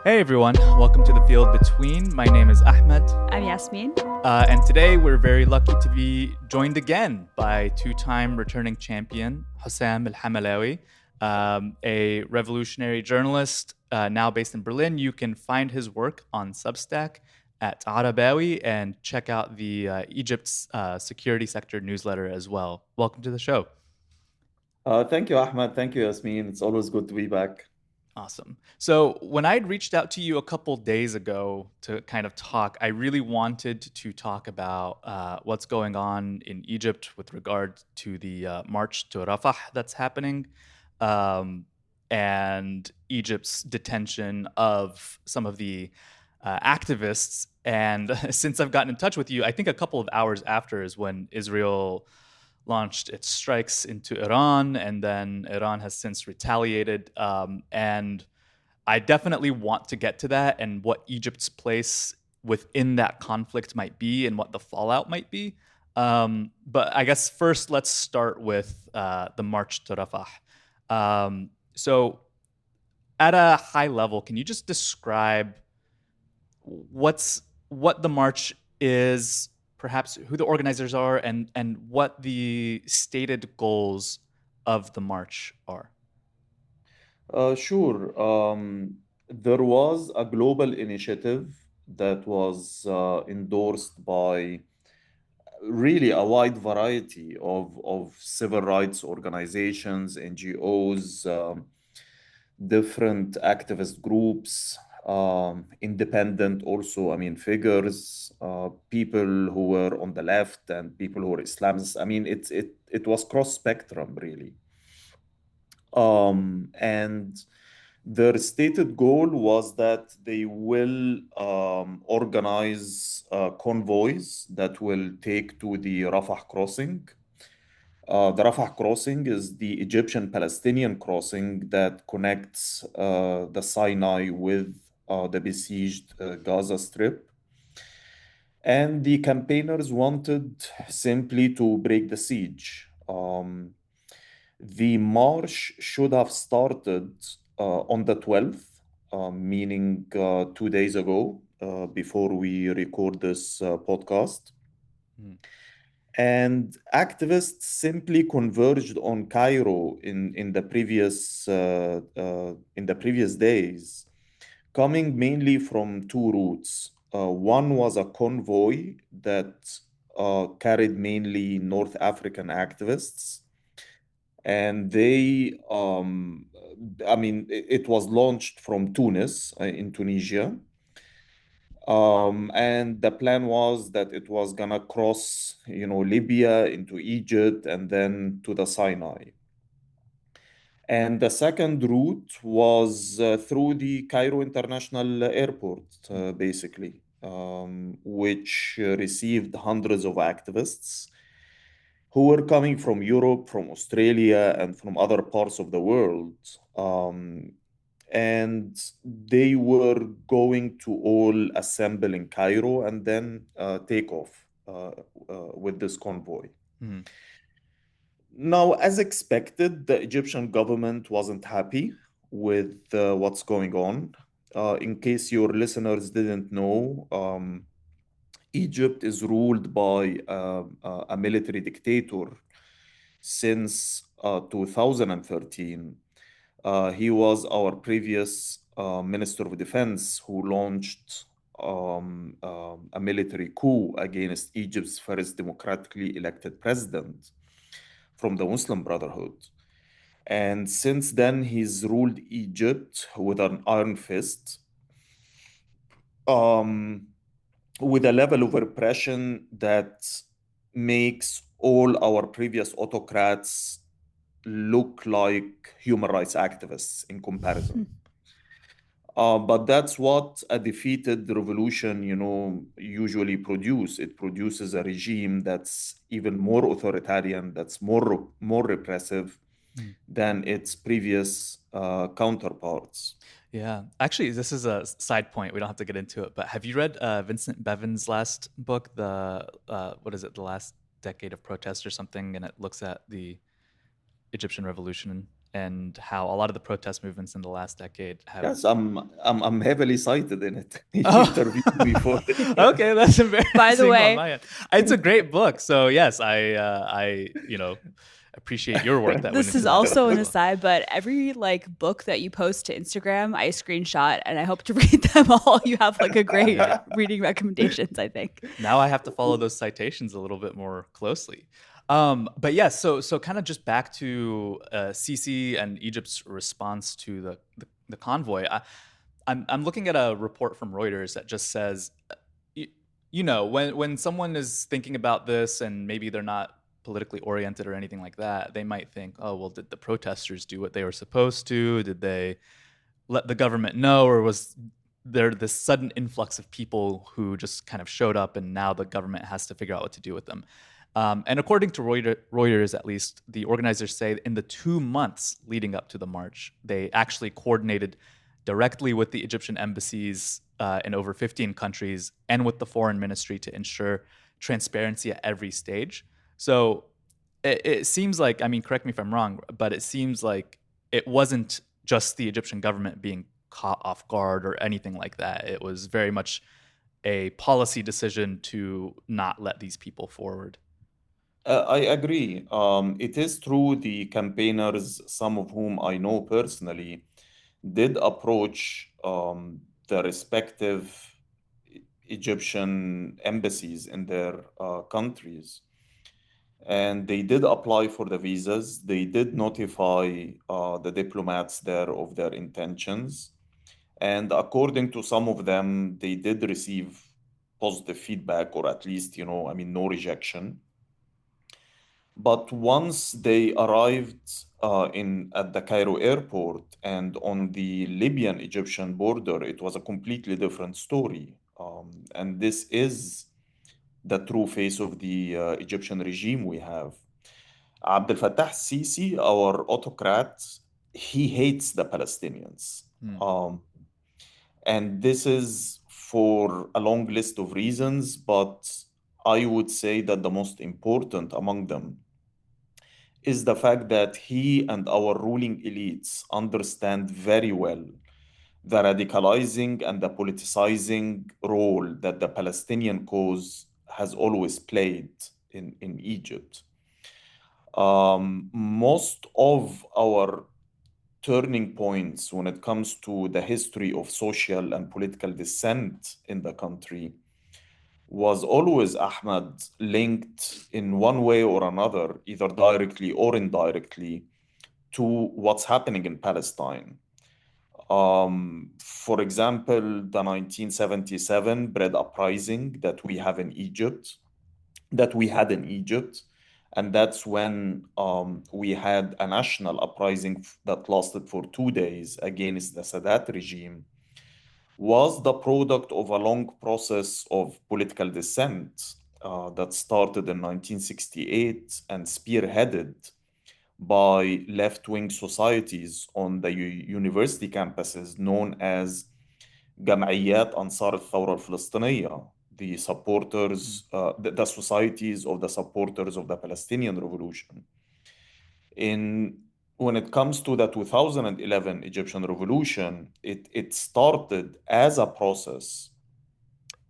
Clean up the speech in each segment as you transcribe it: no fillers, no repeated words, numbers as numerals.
Hey everyone, welcome to The Field Between. My name is Ahmed. I'm Yasmin. And today we're very lucky to be joined again by two-time returning champion, Hossam el-Hamalawy, a revolutionary journalist now based in Berlin. You can find his work on Substack at Arabawi and check out the Egypt's security sector newsletter as well. Welcome to the show. Thank you, Ahmed. Thank you, Yasmin. It's always good to be back. Awesome. So when I'd reached out to you a couple days ago to kind of talk, I really wanted to talk about what's going on in Egypt with regard to the March to Rafah that's happening, and Egypt's detention of some of the activists. And since I've gotten in touch with you, I think a couple of hours after is when Israel launched its strikes into Iran, and then Iran has since retaliated. And I definitely want to get to that and what Egypt's place within that conflict might be and what the fallout might be. But I guess first let's start with the March to Rafah. So at a high level, can you just describe what the march is, perhaps who the organizers are, and what the stated goals of the march are? Sure. There was a global initiative that was endorsed by really a wide variety of civil rights organizations, NGOs, different activist groups, independent also, figures, people who were on the left and people who were Islamists. It was cross spectrum, really. And their stated goal was that they will organize convoys that will take to the Rafah crossing. The Rafah crossing is the Egyptian-Palestinian crossing that connects the Sinai with the besieged Gaza Strip. And the campaigners wanted simply to break the siege. The march should have started on the 12th, meaning 2 days ago, before we record this podcast. And activists simply converged on Cairo in the previous days, coming mainly from two routes. One was a convoy that carried mainly North African activists, and it was launched from Tunis in Tunisia. And the plan was that it was gonna cross, Libya into Egypt and then to the Sinai. And the second route was through the Cairo International Airport, basically, which received hundreds of activists who were coming from Europe, from Australia, and from other parts of the world. And they were going to all assemble in Cairo and then take off with this convoy. Mm-hmm. Now, as expected, the Egyptian government wasn't happy with what's going on. In case your listeners didn't know, Egypt is ruled by a military dictator since 2013. He was our previous Minister of Defense who launched a military coup against Egypt's first democratically elected president from the Muslim Brotherhood. And since then, he's ruled Egypt with an iron fist, with a level of repression that makes all our previous autocrats look like human rights activists in comparison. But that's what a defeated revolution, usually produces. It produces a regime that's even more authoritarian, that's more repressive than its previous counterparts. Yeah. Actually, this is a side point. We don't have to get into it. But have you read Vincent Bevan's last book, The Last Decade of Protest or something? And it looks at the Egyptian revolution and how a lot of the protest movements in the last decade have. Yes, I'm heavily cited in it. You Oh, interviewed me for it. okay, that's By the embarrassing on way, my end. It's a great book, so yes, I appreciate your work that went this into is that book also as an well. aside, but every like book that you post to Instagram, I screenshot and I hope to read them all. You have like a great reading recommendations, I think. Now I have to follow those citations a little bit more closely. But yes, so kind of just back to Sisi and Egypt's response to the convoy. I'm looking at a report from Reuters that just says, when someone is thinking about this and maybe they're not politically oriented or anything like that, they might think, oh well, did the protesters do what they were supposed to? Did they let the government know, or was there this sudden influx of people who just kind of showed up and now the government has to figure out what to do with them? And according to Reuters, at least, the organizers say in the 2 months leading up to the march, they actually coordinated directly with the Egyptian embassies in over 15 countries and with the foreign ministry to ensure transparency at every stage. So it seems like, I mean, correct me if I'm wrong, but it seems like it wasn't just the Egyptian government being caught off guard or anything like that. It was very much a policy decision to not let these people forward. I agree. It is true the campaigners, some of whom I know personally, did approach the respective Egyptian embassies in their countries. And they did apply for the visas. They did notify the diplomats there of their intentions. And according to some of them, they did receive positive feedback, or at least, I mean, no rejection. But once they arrived at the Cairo airport and on the Libyan-Egyptian border, it was a completely different story. And this is the true face of the Egyptian regime we have. Abdel Fattah Sisi, our autocrat, he hates the Palestinians. Hmm. Um, and this is for a long list of reasons, but I would say that the most important among them is the fact that he and our ruling elites understand very well the radicalizing and the politicizing role that the Palestinian cause has always played in Egypt. Most of our turning points when it comes to the history of social and political dissent in the country was always, Ahmad, linked in one way or another, either directly or indirectly, to what's happening in Palestine. For example, the 1977 bread uprising that we have in Egypt, that we had in Egypt, and that's when we had a national uprising that lasted for 2 days against the Sadat regime, was the product of a long process of political dissent that started in 1968 and spearheaded by left-wing societies on the university campuses known as جمعيات أنصار الثورة الفلسطينية, the Hmm. supporters, the societies of the supporters of the Palestinian Revolution. When it comes to the 2011 Egyptian Revolution, it started as a process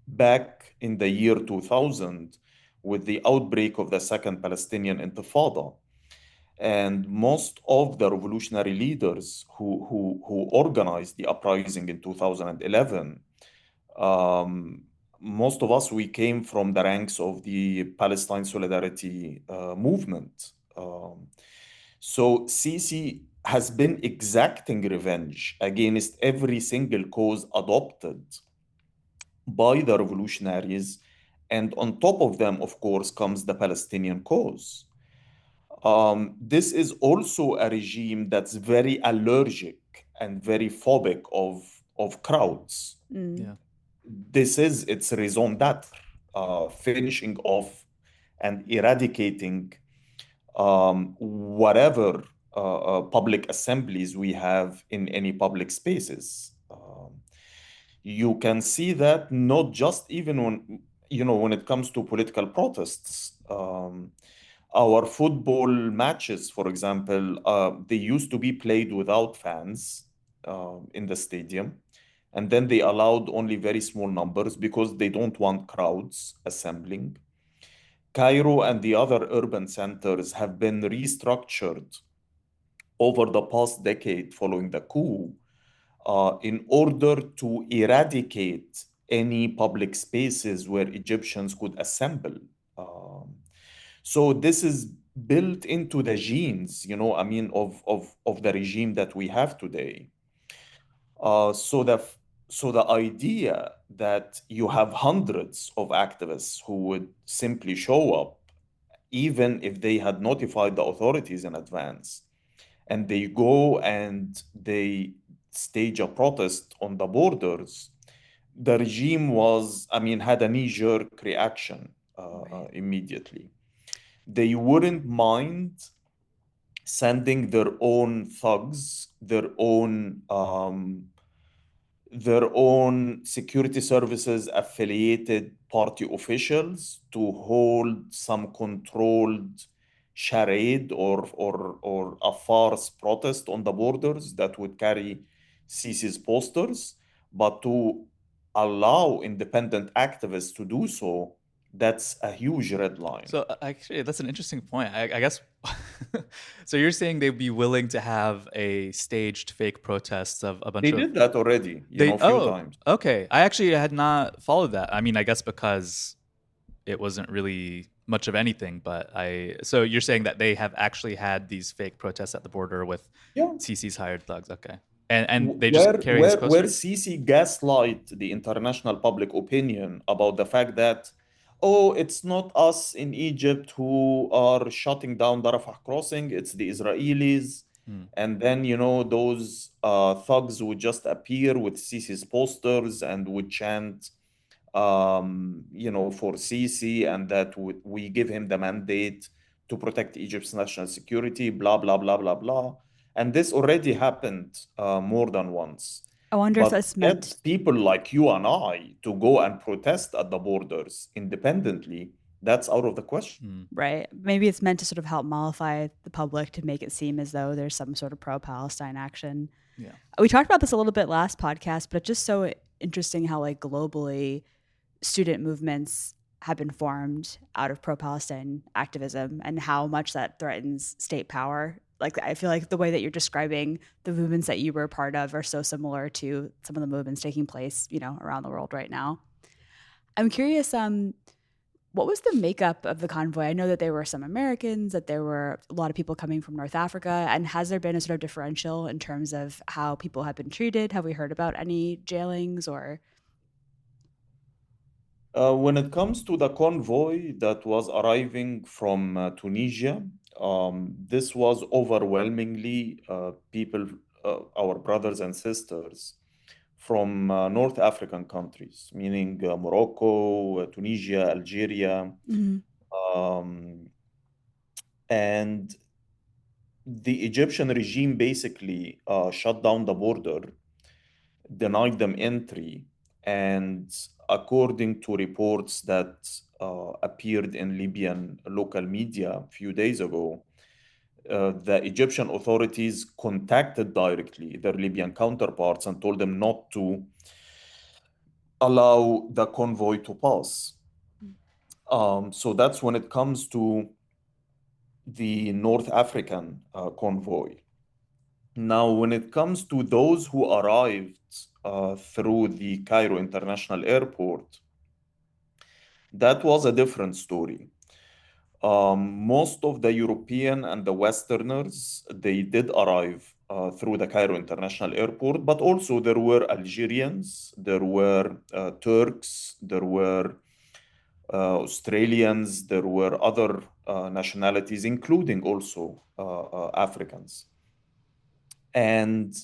back in the year 2000 with the outbreak of the Second Palestinian Intifada. And most of the revolutionary leaders who organized the uprising in 2011, um, most of us, we came from the ranks of the Palestine Solidarity movement. So Sisi has been exacting revenge against every single cause adopted by the revolutionaries. And on top of them, of course, comes the Palestinian cause. This is also a regime that's very allergic and very phobic of crowds. Mm. Yeah. This is its raison d'etre, finishing off and eradicating whatever public assemblies we have in any public spaces. You can see that not just even when it comes to political protests. Our football matches, for example, they used to be played without fans in the stadium. And then they allowed only very small numbers because they don't want crowds assembling. Cairo and the other urban centers have been restructured over the past decade following the coup in order to eradicate any public spaces where Egyptians could assemble. Um, so this is built into the genes, I mean, of the regime that we have today. So the idea that you have hundreds of activists who would simply show up, even if they had notified the authorities in advance, and they go and they stage a protest on the borders, the regime had a knee-jerk reaction Right. immediately. They wouldn't mind sending their own thugs, their own security services affiliated party officials to hold some controlled charade or a farce protest on the borders that would carry Sisi's posters, but to allow independent activists to do so, that's a huge red line. So actually, that's an interesting point. I guess. So you're saying they'd be willing to have a staged fake protest of a bunch They of did that already, they. a few Oh, times. okay. I actually had not followed that. I mean, I guess because it wasn't really much of anything. But so you're saying that they have actually had these fake protests at the border with Yeah. CC's hired thugs. Okay, and they just where carry his where posters. Sisi gaslight the international public opinion about the fact that, oh, it's not us in Egypt who are shutting down the Rafah crossing, it's the Israelis. Hmm. And then, those thugs would just appear with Sisi's posters and would chant, for Sisi, and that we give him the mandate to protect Egypt's national security, blah, blah, blah, blah, blah. And this already happened more than once. I wonder if But that's get meant. people like you and I to go and protest at the borders independently, that's out of the question. Hmm. Right. Maybe it's meant to sort of help mollify the public to make it seem as though there's some sort of pro-Palestine action. Yeah. We talked about this a little bit last podcast, but it's just so interesting how like globally student movements have been formed out of pro-Palestine activism and how much that threatens state power. Like I feel like the way that you're describing the movements that you were a part of are so similar to some of the movements taking place, around the world right now. I'm curious, what was the makeup of the convoy? I know that there were some Americans, that there were a lot of people coming from North Africa. And has there been a sort of differential in terms of how people have been treated? Have we heard about any jailings or? When it comes to the convoy that was arriving from Tunisia, this was overwhelmingly people, our brothers and sisters from North African countries, meaning Morocco, Tunisia, Algeria. Mhm. Um, and the Egyptian regime basically shut down the border, denied them entry, and according to reports that appeared in Libyan local media a few days ago, the Egyptian authorities contacted directly their Libyan counterparts and told them not to allow the convoy to pass. So that's when it comes to the North African convoy. Now, when it comes to those who arrived through the Cairo International Airport, that was a different story. Most of the European and the Westerners, they did arrive through the Cairo International Airport, but also there were Algerians, there were Turks, there were Australians, there were other nationalities, including also Africans. And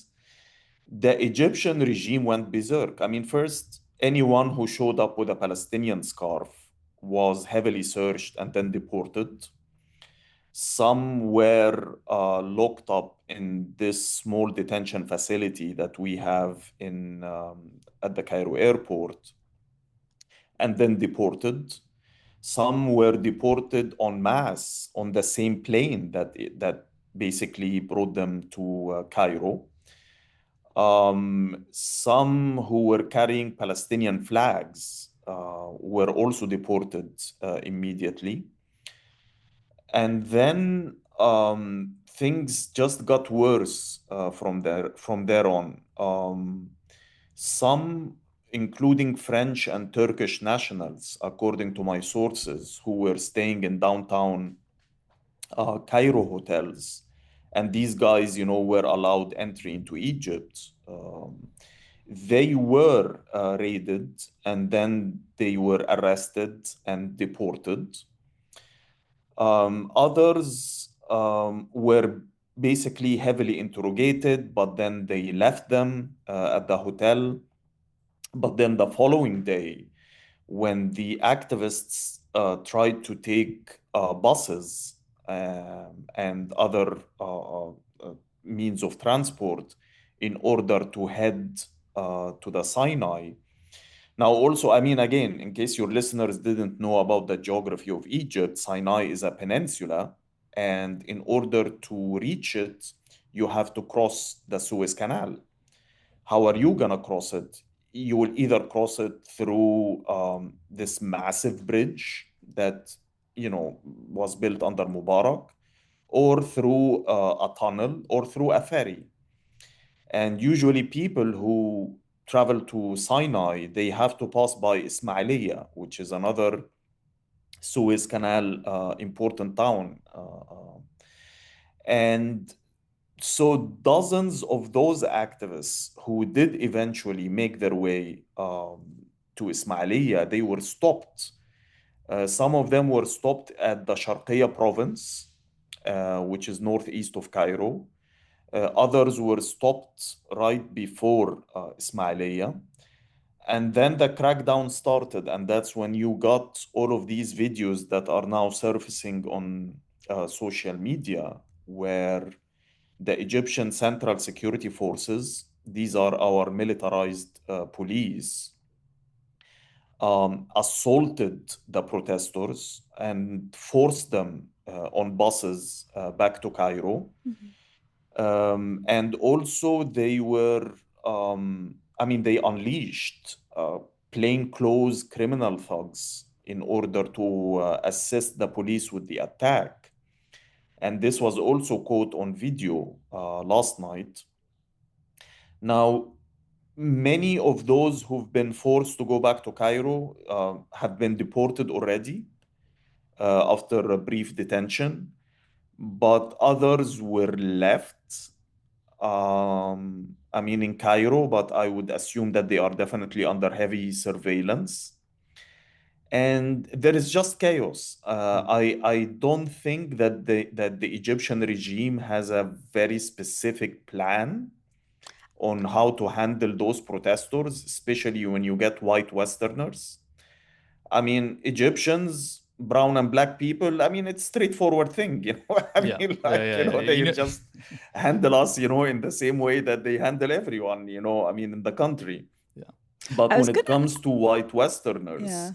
the Egyptian regime went berserk. I mean, first, anyone who showed up with a Palestinian scarf was heavily searched and then deported. Some were locked up in this small detention facility that we have at the Cairo airport and then deported. Some were deported en masse on the same plane that basically brought them to Cairo. Some who were carrying Palestinian flags were also deported immediately. And then things just got worse from there on. Some, including French and Turkish nationals, according to my sources, who were staying in downtown Cairo hotels, and these guys, were allowed entry into Egypt. They were raided, and then they were arrested and deported. Others were basically heavily interrogated, but then they left them at the hotel. But then the following day, when the activists tried to take buses and other means of transport in order to head to the Sinai. Now, also, I mean, again, in case your listeners didn't know about the geography of Egypt, Sinai is a peninsula, and in order to reach it, you have to cross the Suez Canal. How are you gonna cross it? You will either cross it through this massive bridge that was built under Mubarak, or through a tunnel, or through a ferry. And usually, people who travel to Sinai, they have to pass by Ismailia, which is another Suez Canal important town. And so dozens of those activists who did eventually make their way to Ismailia, they were stopped. Some of them were stopped at the Sharqiya province, which is northeast of Cairo. Others were stopped right before Ismailia. And then the crackdown started, and that's when you got all of these videos that are now surfacing on social media, where the Egyptian Central Security Forces, these are our militarized police, assaulted the protesters and forced them on buses back to Cairo. And also, they were, they unleashed plainclothes criminal thugs in order to assist the police with the attack. And this was also caught on video last night. Now, many of those who've been forced to go back to Cairo have been deported already after a brief detention, but others were left. In Cairo, but I would assume that they are definitely under heavy surveillance. And there is just chaos. I don't think that the Egyptian regime has a very specific plan on how to handle those protesters, especially when you get white Westerners. Egyptians, brown and black people, it's straightforward thing, Yeah, yeah. they just handle us, in the same way that they handle everyone, in the country. Yeah. But I was when it gonna, comes to white yeah. Westerners,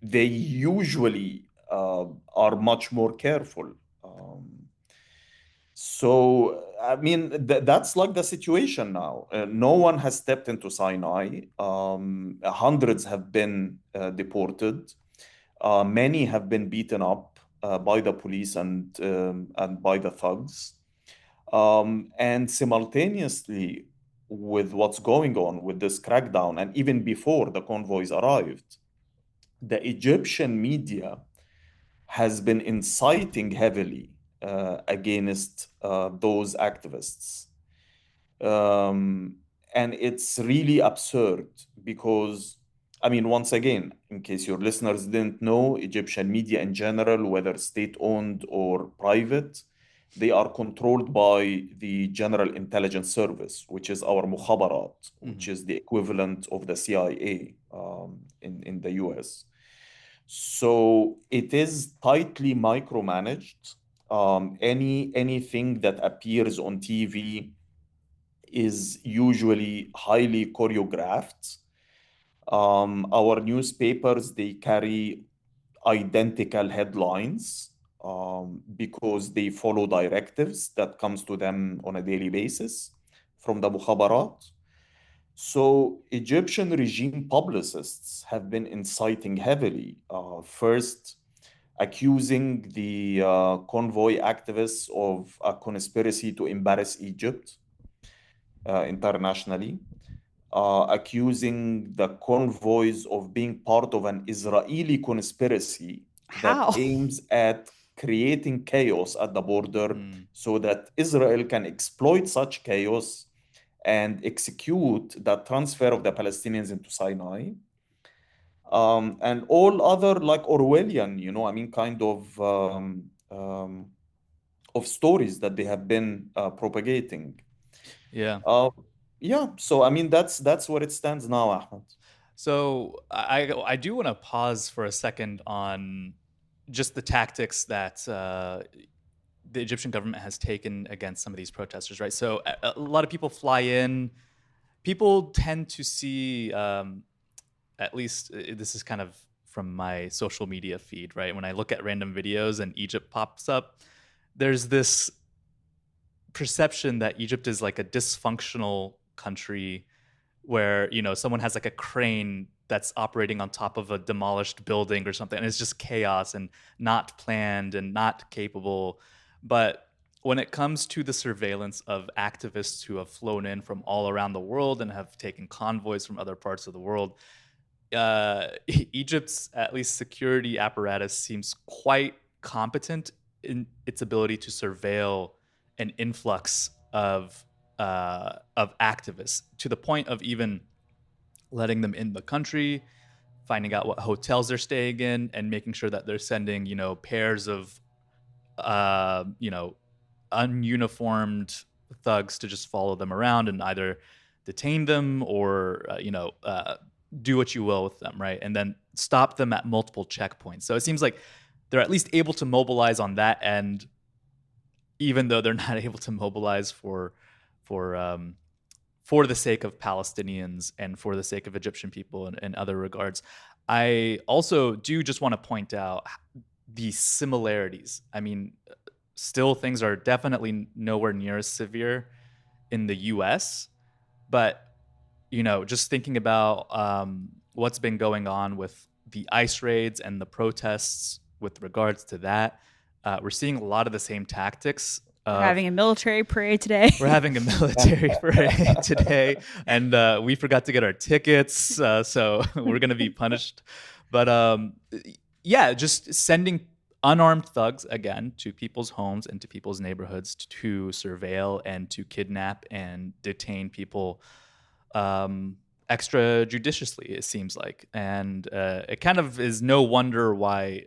they usually are much more careful. That's like the situation now. No one has stepped into Sinai. Hundreds have been deported. Many have been beaten up by the police and by the thugs. And simultaneously, with what's going on with this crackdown, and even before the convoys arrived, the Egyptian media has been inciting heavily against those activists. And it's really absurd because, once again, in case your listeners didn't know, Egyptian media in general, whether state-owned or private, they are controlled by the General Intelligence Service, which is our mukhabarat, which is the equivalent of the CIA in the US. So it is tightly micromanaged. Anything that appears on TV is usually highly choreographed. Our newspapers, they carry identical headlines because they follow directives that comes to them on a daily basis from the mukhabarat. So Egyptian regime publicists have been inciting heavily, first accusing the convoy activists of a conspiracy to embarrass Egypt internationally, accusing the convoys of being part of an Israeli conspiracy that How? aims at creating chaos at the border Mm. so that Israel can exploit such chaos and execute the transfer of the Palestinians into Sinai. And all other like Orwellian, I mean, kind of stories that they have been propagating. Yeah. Uh, yeah, so I mean that's where it stands now, Ahmed. So I do want to pause for a second on just the tactics that the Egyptian government has taken against some of these protesters, right? So a lot of people fly in. People tend to see, at least this is kind of from my social media feed, right? When I look at random videos and Egypt pops up, there's this perception that Egypt is like a dysfunctional country where someone has like a crane that's operating on top of a demolished building or something, and it's just chaos and not planned and not capable. But when it comes to the surveillance of activists who have flown in from all around the world and have taken convoys from other parts of the world, Egypt's at least security apparatus seems quite competent in its ability to surveil an influx of activists, to the point of even letting them in the country, finding out what hotels they're staying in, and making sure that they're sending pairs of uh, you know ununiformed thugs to just follow them around and either detain them or do what you will with them, right? And then stop them at multiple checkpoints. So it seems like they're at least able to mobilize on that end, even though they're not able to mobilize for um, for the sake of Palestinians and for the sake of Egyptian people in other regards. I also do just want to point out the similarities. I mean, still things are definitely nowhere near as severe in the US, but just thinking about what's been going on with the ICE raids and the protests with regards to that, we're seeing a lot of the same tactics We're of having a military parade today. we're having a military parade today, and we forgot to get our tickets, so we're gonna be punished. But yeah, just sending unarmed thugs again to people's homes and to people's neighborhoods to surveil and to kidnap and detain people extrajudiciously, it seems like, and it kind of is no wonder why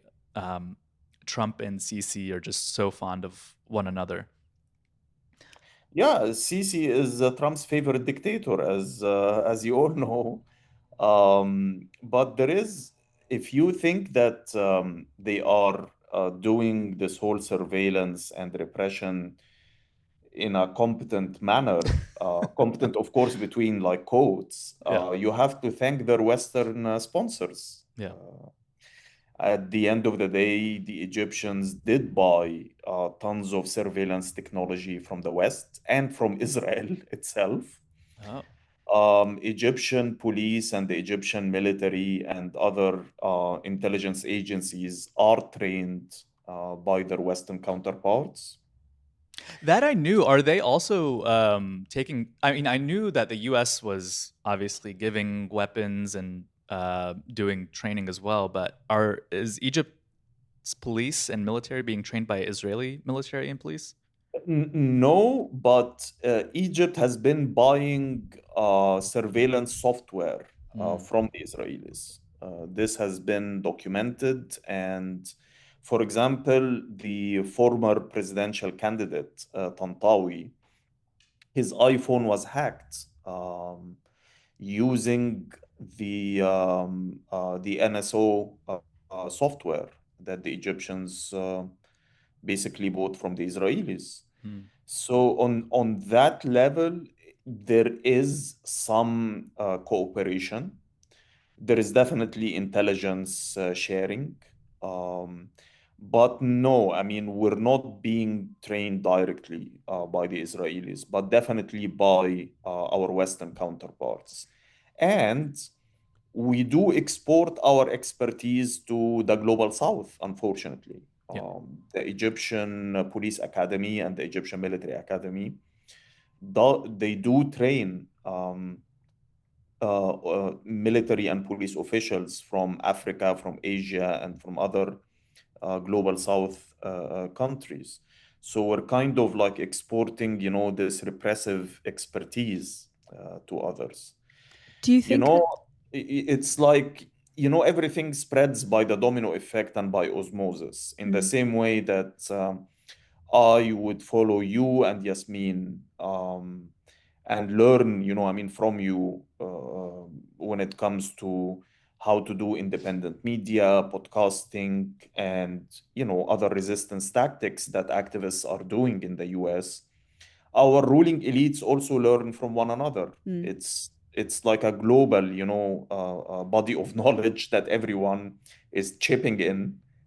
Trump and Sisi are just so fond of one another. Yeah, Sisi is Trump's favorite dictator, as you all know. But there is, if you think that they are doing this whole surveillance and repression in a competent manner, competent, of course, between like quotes, Yeah, you have to thank their Western sponsors. yeah. At the end of the day, the Egyptians did buy tons of surveillance technology from the West and from Israel itself. Oh. Egyptian police and the Egyptian military and other intelligence agencies are trained by their Western counterparts. That I knew. Are they also taking? I mean, I knew that the U.S. was obviously giving weapons and doing training as well. But is Egypt's police and military being trained by Israeli military and police? No, but Egypt has been buying surveillance software Mm. from the Israelis. This has been documented, and for example, the former presidential candidate, Tantawi, his iPhone was hacked using the NSO software that the Egyptians basically bought from the Israelis. Mm. So on that level, there is some cooperation. There is definitely intelligence sharing. Um, but no, I mean, we're not being trained directly by the Israelis, but definitely by our Western counterparts. And we do export our expertise to the global South, unfortunately. Yeah. The Egyptian Police Academy and the Egyptian Military Academy, they do train military and police officials from Africa, from Asia, and from other global South countries. So we're kind of like exporting, this repressive expertise to others. Do you You think know, that? it's like, everything spreads by the domino effect and by osmosis, in the Mm, same way that I would follow you and Yasmin, and learn, I mean, from you when it comes to how to do independent media, podcasting, and, other resistance tactics that activists are doing in the US. Our ruling elites also learn from one another. mm. It's like a global, body of knowledge that everyone is chipping in,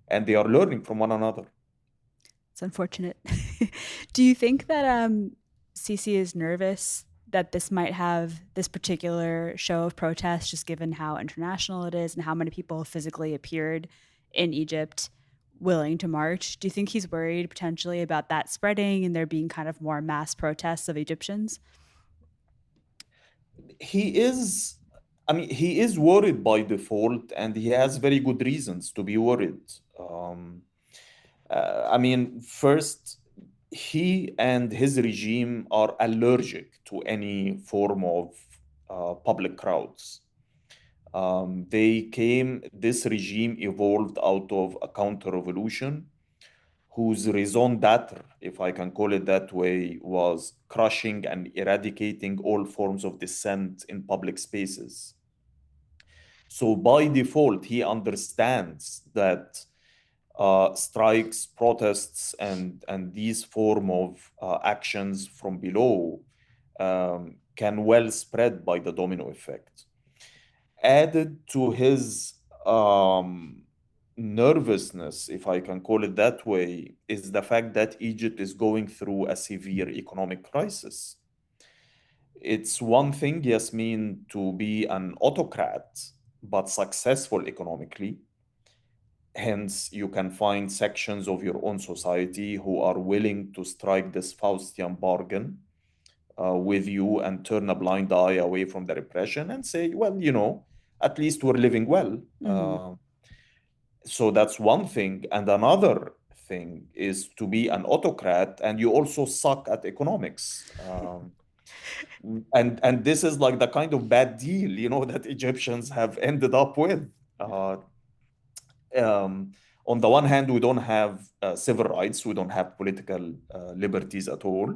and they are learning from one another. It's unfortunate. Do you think that Sisi is nervous that this might have this particular show of protest, just given how international it is and how many people physically appeared in Egypt willing to march? Do you think he's worried potentially about that spreading and there being kind of more mass protests of Egyptians? He is, I mean, he is worried by default, and he has very good reasons to be worried. I mean, first, he and his regime are allergic to any form of public crowds. This regime evolved out of a counter revolution whose raison d'etre, if I can call it that way, was crushing and eradicating all forms of dissent in public spaces. So by default, he understands that strikes, protests, and these form of actions from below can well spread by the domino effect. Added to his nervousness, if I can call it that way, is the fact that Egypt is going through a severe economic crisis. It's one thing, Yasmin, to be an autocrat, but successful economically. Hence, you can find sections of your own society who are willing to strike this Faustian bargain with you and turn a blind eye away from the repression and say, well, at least we're living well. Mm-hmm. So that's one thing. And another thing is to be an autocrat and you also suck at economics. And this is like the kind of bad deal, that Egyptians have ended up with. Um, on the one hand, we don't have civil rights, we don't have political liberties at all.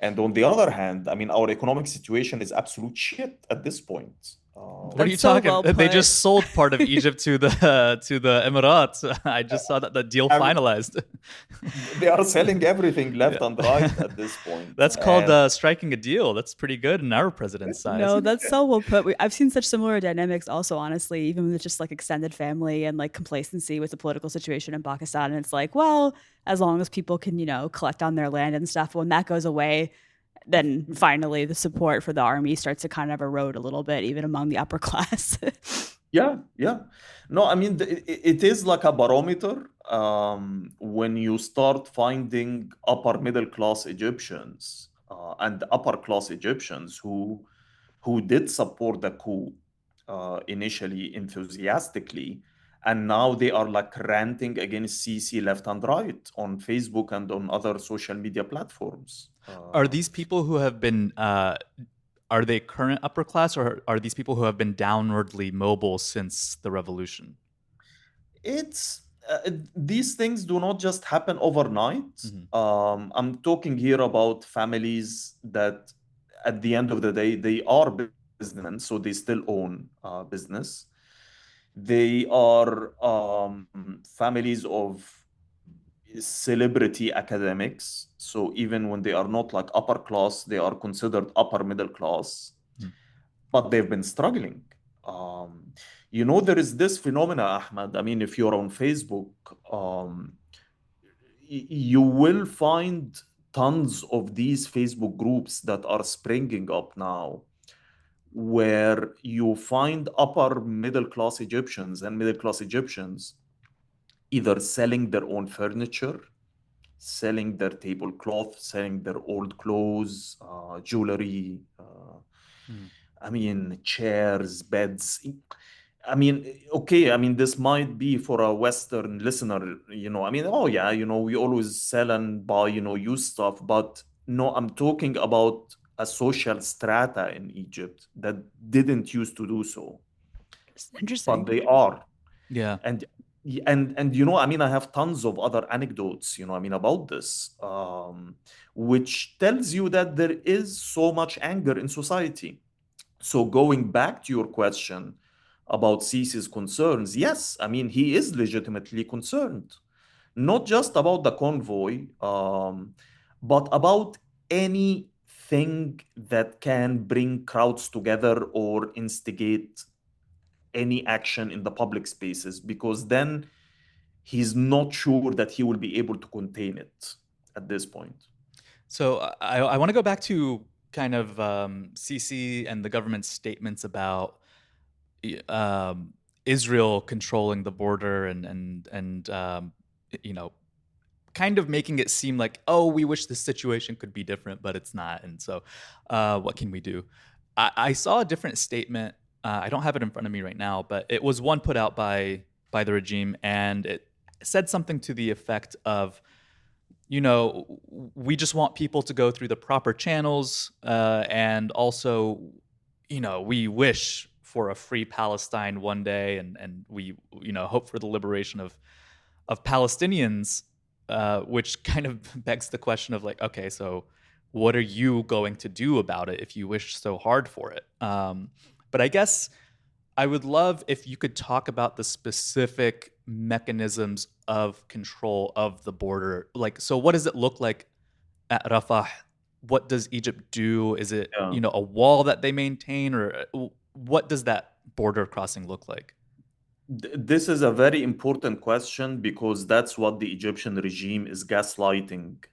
And on the other hand, I mean, our economic situation is absolute shit at this point. What are you That's so talking? well They put. just sold part of Egypt to the Emirates. I just saw that the deal I mean, finalized. they are selling everything left and right Yeah. at this point. That's called And striking a deal. That's pretty good in our president's eyes. No, that's so well put. I've seen such similar dynamics also, honestly, even with just like extended family and like complacency with the political situation in Pakistan. And it's like, well, as long as people can, collect on their land and stuff, when that goes away, then finally the support for the army starts to kind of erode a little bit, even among the upper class. yeah, yeah. No, I mean, it is like a barometer when you start finding upper middle class Egyptians and upper class Egyptians who did support the coup initially enthusiastically, and now they are like ranting against Sisi left and right on Facebook and on other social media platforms. Are these people who have been are they current upper class, or are these people who have been downwardly mobile since the revolution? It's these things do not just happen overnight. Mm-hmm. I'm talking here about families that, at the end of the day, they are businessmen, so they still own business. They are families of celebrity academics. So even when they are not like upper class, they are considered upper middle class, but they've been struggling. Um, There is this phenomena, Ahmad. I mean, if you're on Facebook, you will find tons of these Facebook groups that are springing up now, where you find upper middle class Egyptians and middle class Egyptians either selling their own furniture, selling their tablecloth, selling their old clothes, jewelry, Mm. I mean, chairs, beds. I mean, okay, I mean, this might be for a Western listener, I mean, oh yeah, we always sell and buy, used stuff, but no, I'm talking about a social strata in Egypt that didn't used to do so, It's but interesting. they are. Yeah. And I mean, I have tons of other anecdotes, I mean, about this, which tells you that there is so much anger in society. So going back to your question about Sisi's concerns, yes, I mean, he is legitimately concerned, not just about the convoy, but about anything that can bring crowds together or instigate any action in the public spaces, because then he's not sure that he will be able to contain it at this point. So I want to go back to kind of CC and the government's statements about um, Israel controlling the border and you know kind of making it seem like, oh, we wish this situation could be different, but it's not. And so, what can we do? I saw a different statement. I don't have it in front of me right now, but it was one put out by the regime, and it said something to the effect of, we just want people to go through the proper channels, and also, we wish for a free Palestine one day, and we, hope for the liberation of Palestinians, which kind of begs the question of like, okay, so what are you going to do about it if you wish so hard for it? But I guess I would love if you could talk about the specific mechanisms of control of the border. Like, so what does it look like at Rafah? What does Egypt do? Is it, Yeah. a wall that they maintain, or what does that border crossing look like? This is a very important question because that's what the Egyptian regime is gaslighting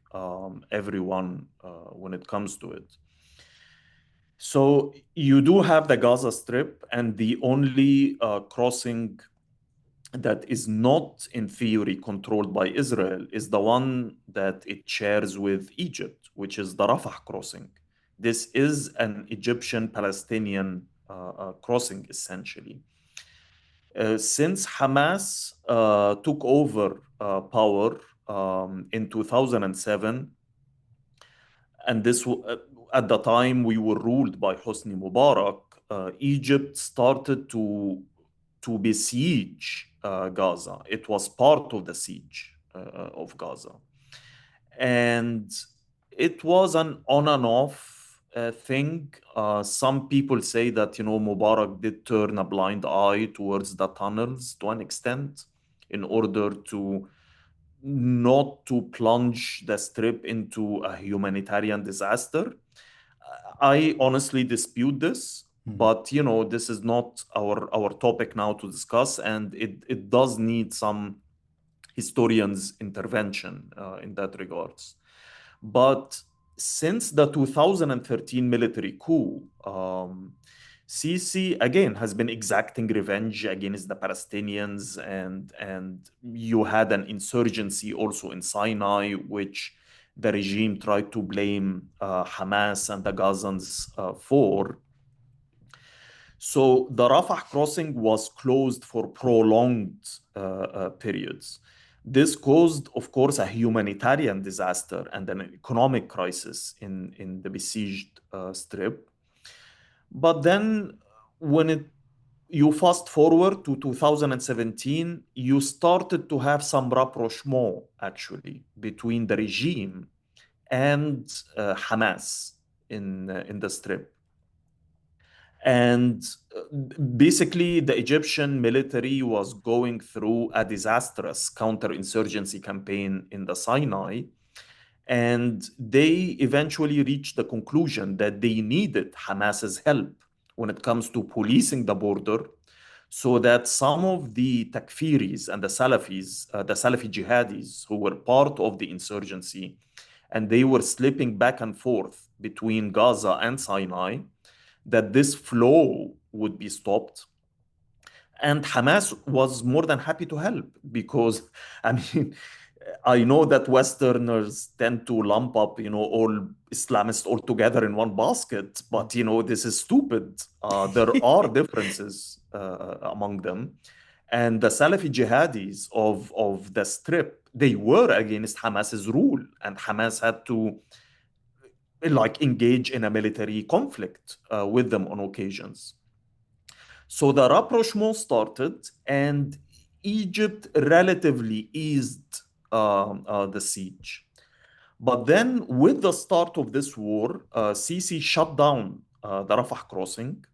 everyone when it comes to it. So you do have the Gaza Strip, and the only crossing that is not in theory controlled by Israel is the one that it shares with Egypt, which is the Rafah crossing. This is an Egyptian Palestinian crossing, essentially. Since Hamas took over power in 2007, and at the time we were ruled by Hosni Mubarak, Egypt started to besiege Gaza. It was part of the siege of Gaza. And it was an on and off thing. Some people say that, Mubarak did turn a blind eye towards the tunnels to an extent in order to not to plunge the strip into a humanitarian disaster. I honestly dispute this, Mhm. but this is not our topic now to discuss, and it does need some historians' intervention in that regards. But since the 2013 military coup, Sisi again has been exacting revenge against the Palestinians, and you had an insurgency also in Sinai, which the regime tried to blame Hamas and the Gazans for. So the Rafah crossing was closed for prolonged periods. This caused, of course, a humanitarian disaster and an economic crisis in the besieged strip. But then, when you fast forward to 2017, you started to have some rapprochement actually between the regime and Hamas in the strip. And basically, the Egyptian military was going through a disastrous counterinsurgency campaign in the Sinai. And they eventually reached the conclusion that they needed Hamas's help when it comes to policing the border, so that some of the takfiris and the Salafis, the Salafi jihadis who were part of the insurgency, and they were slipping back and forth between Gaza and Sinai, that this flow would be stopped. And Hamas was more than happy to help because, I mean, I know that Westerners tend to lump up, all Islamists all together in one basket, but, this is stupid. There are differences among them. And the Salafi jihadis of the Strip, they were against Hamas's rule, and Hamas had to engage in a military conflict with them on occasions. So the rapprochement started, and Egypt relatively eased the siege. But then, with the start of this war, Sisi shut down the Rafah crossing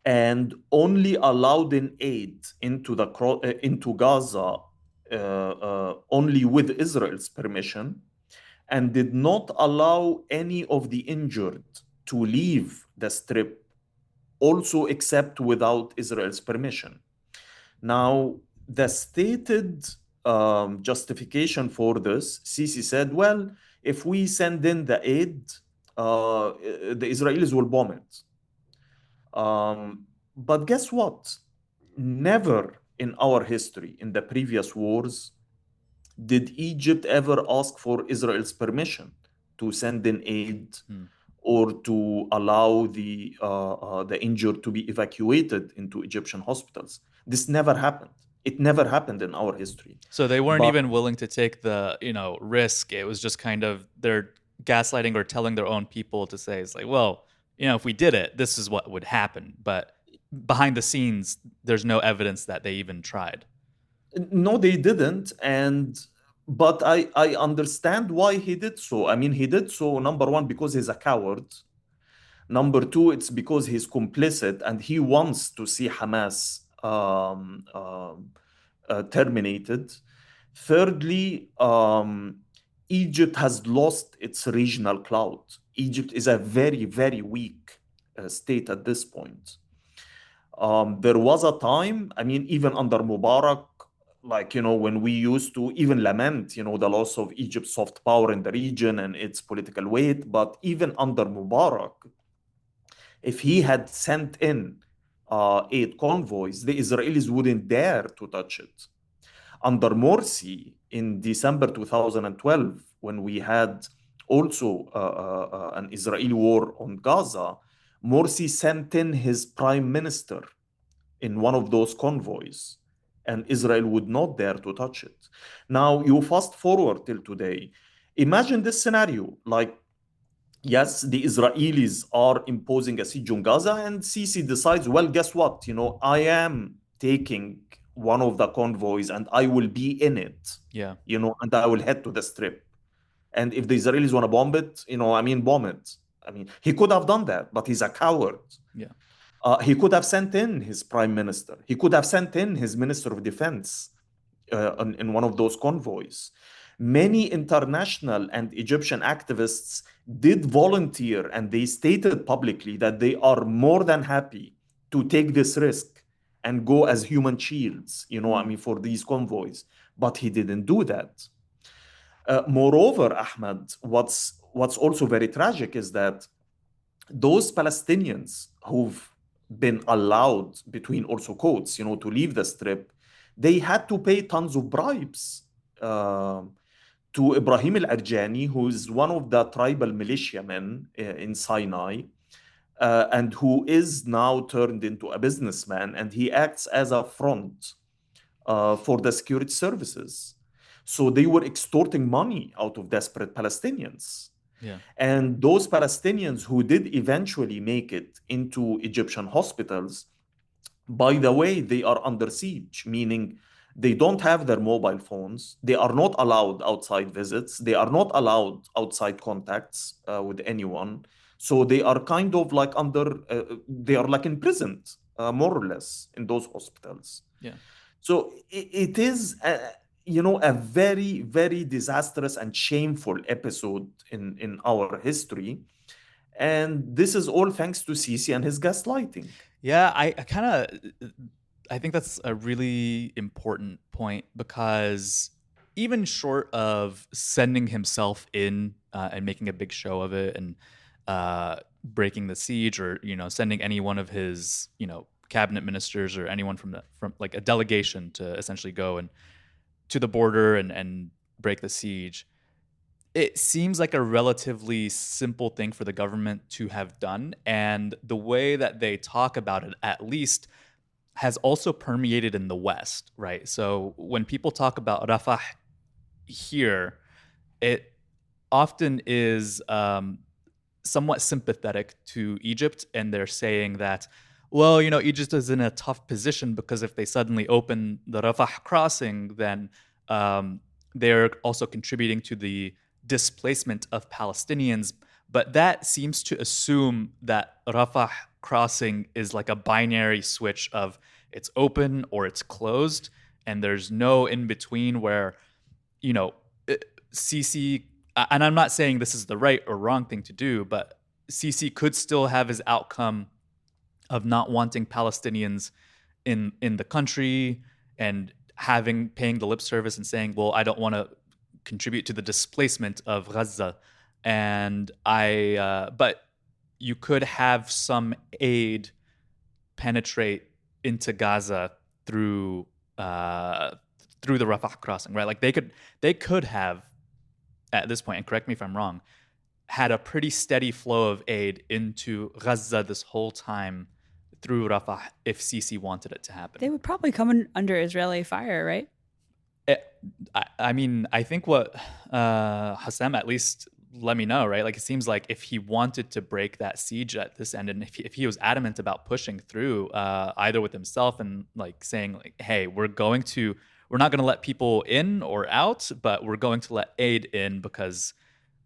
and only allowed in aid into Gaza only with Israel's permission, and did not allow any of the injured to leave the Strip, also except without Israel's permission. Now, the stated justification for this, Sisi said, well, if we send in the aid, the Israelis will bomb it. But guess what? Never in our history, in the previous wars, did Egypt ever ask for Israel's permission to send in aid or to allow the injured to be evacuated into Egyptian hospitals? This never happened. It never happened in our history. So they weren't even willing to take the, risk. It was just kind of they're gaslighting or telling their own people to say, it's like, well, if we did it, this is what would happen. But behind the scenes, there's no evidence that they even tried. No, they didn't. But I understand why he did so. I mean, he did so, number one, because he's a coward. Number two, it's because he's complicit and he wants to see Hamas terminated. Thirdly, Egypt has lost its regional clout. Egypt is a very, very weak state at this point. There was a time, I mean, even under Mubarak, when we used to even lament, the loss of Egypt's soft power in the region and its political weight. But even under Mubarak, if he had sent in aid convoys, the Israelis wouldn't dare to touch it. Under Morsi in December 2012, when we had also an Israeli war on Gaza, Morsi sent in his prime minister in one of those convoys, and Israel would not dare to touch it. Now, you fast forward till today. Imagine this scenario, yes, the Israelis are imposing a siege on Gaza, and Sisi decides, well, guess what? I am taking one of the convoys and I will be in it. Yeah. And I will head to the Strip. And if the Israelis want to bomb it, bomb it. I mean, he could have done that, but he's a coward. Yeah. He could have sent in his prime minister. He could have sent in his minister of defense in one of those convoys. Many international and Egyptian activists did volunteer, and they stated publicly that they are more than happy to take this risk and go as human shields, for these convoys. But he didn't do that. Moreover, Ahmed, what's also very tragic is that those Palestinians who've been allowed, between also quotes, to leave the Strip, they had to pay tons of bribes to Ibrahim al-Arjani, who is one of the tribal militiamen in Sinai, and who is now turned into a businessman, and he acts as a front for the security services. So they were extorting money out of desperate Palestinians. Yeah. And those Palestinians who did eventually make it into Egyptian hospitals, by the way, they are under siege, meaning they don't have their mobile phones. They are not allowed outside visits. They are not allowed outside contacts with anyone. So they are kind of they are imprisoned, more or less, in those hospitals. Yeah. So it is, a very, very disastrous and shameful episode in our history. And this is all thanks to Sisi and his gaslighting. Yeah, I think that's a really important point because even short of sending himself in and making a big show of it and breaking the siege, or sending any one of his cabinet ministers or anyone from like a delegation to essentially go and to the border and break the siege, it seems like a relatively simple thing for the government to have done. And the way that they talk about it, at least, has also permeated in the West, right? So when people talk about Rafah here, it often is somewhat sympathetic to Egypt. And they're saying that, well, Egypt is in a tough position because if they suddenly open the Rafah crossing, then they're also contributing to the displacement of Palestinians. But that seems to assume that Rafah crossing is like a binary switch of it's open or it's closed, and there's no in between where, you know, Sisi, and I'm not saying this is the right or wrong thing to do, but Sisi could still have his outcome of not wanting Palestinians in the country and paying the lip service and saying, well, I don't want to contribute to the displacement of Gaza. And but you could have some aid penetrate into Gaza through the Rafah crossing, right? Like they could have at this point, and correct me if I'm wrong, had a pretty steady flow of aid into Gaza this whole time through Rafah if Sisi wanted it to happen. They would probably come under Israeli fire, right? I mean, I think what Hossam at least let me know, right? Like it seems like if he wanted to break that siege at this end, and if he was adamant about pushing through, either with himself and like saying like, hey, we're not going to let people in or out, but we're going to let aid in because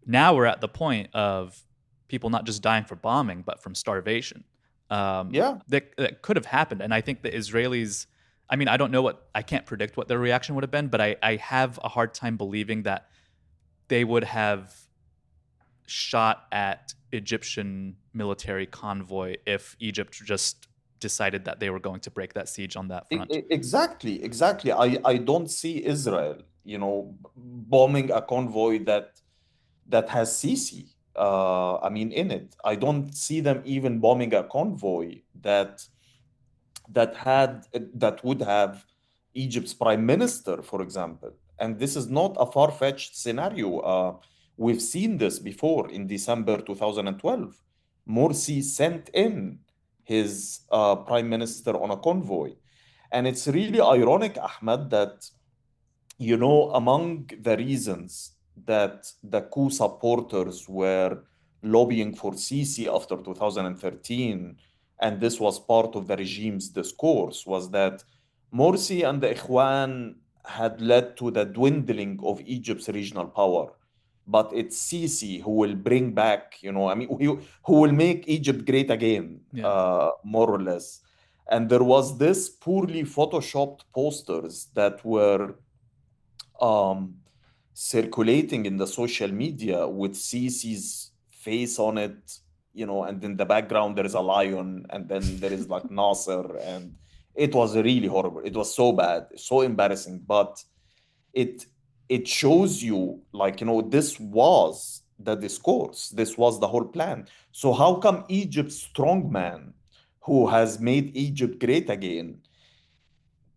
now we're at the point of people not just dying for bombing, but from starvation. That could have happened. And I think the Israelis, I mean, I can't predict what their reaction would have been, but I have a hard time believing that they would have shot at Egyptian military convoy if Egypt just decided that they were going to break that siege on that front. Exactly. I don't see Israel, bombing a convoy that has Sisi, in it. I don't see them even bombing a convoy that would have Egypt's prime minister, for example. And this is not a far-fetched scenario. We've seen this before in December 2012. Morsi sent in his prime minister on a convoy. And it's really ironic, Ahmed, that, among the reasons that the coup supporters were lobbying for Sisi after 2013, and this was part of the regime's discourse, was that Morsi and the Ikhwan had led to the dwindling of Egypt's regional power. But it's Sisi who will bring back, who will make Egypt great again, more or less. And there was this poorly photoshopped posters that were circulating in the social media with Sisi's face on it, and in the background there is a lion, and then there is like Nasser, and it was really horrible. It was so bad, so embarrassing, but it shows you like, this was the discourse, this was the whole plan. So how come Egypt's strongman, who has made Egypt great again,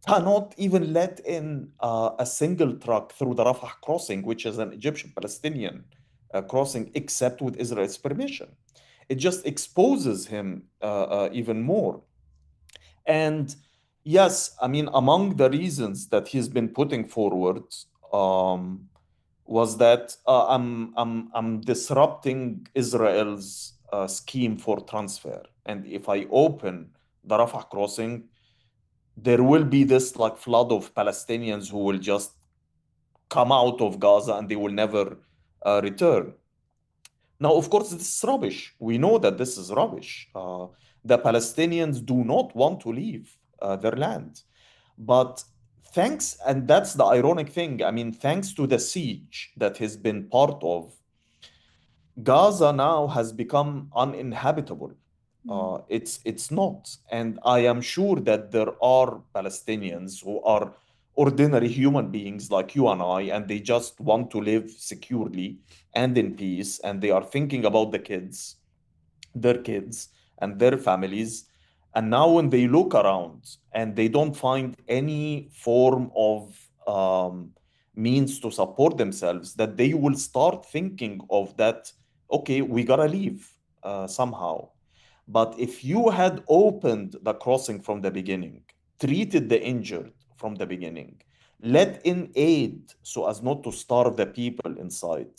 cannot even let in a single truck through the Rafah crossing, which is an Egyptian-Palestinian crossing, except with Israel's permission? It just exposes him even more. And yes, among the reasons that he's been putting forward was that I'm disrupting Israel's scheme for transfer, and if I open the Rafah crossing, there will be this like flood of Palestinians who will just come out of Gaza and they will never return. Now, of course, this is rubbish. We know that this is rubbish. The Palestinians do not want to leave their land. But and that's the ironic thing, thanks to the siege that has been part of, Gaza now has become uninhabitable. It's not, and I am sure that there are Palestinians who are ordinary human beings like you and I, and they just want to live securely and in peace, and they are thinking about their kids and their families. And now, when they look around and they don't find any form of means to support themselves, that they will start thinking of that, okay, we gotta leave somehow. But if you had opened the crossing from the beginning, treated the injured from the beginning, let in aid so as not to starve the people inside,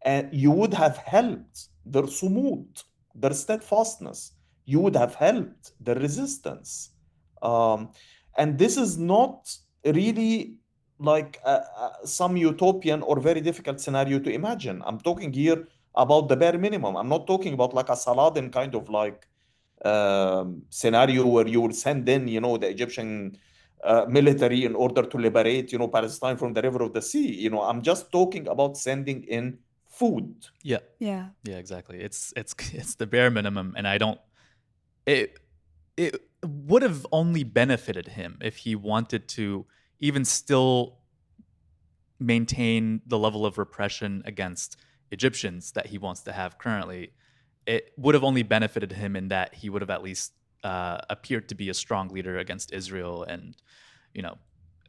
and you would have helped their sumud, their steadfastness. You would have helped their resistance. Um, and this is not really like some utopian or very difficult scenario to imagine. I'm talking here about the bare minimum. I'm not talking about like a Saladin kind of like scenario where you will send in, the Egyptian military in order to liberate, Palestine from the river of the sea. I'm just talking about sending in food. Yeah. Yeah. Yeah, exactly. It's the bare minimum, and I don't. It it would have only benefited him if he wanted to even still maintain the level of repression against Egyptians that he wants to have currently. It would have only benefited him in that he would have at least appeared to be a strong leader against Israel and, you know,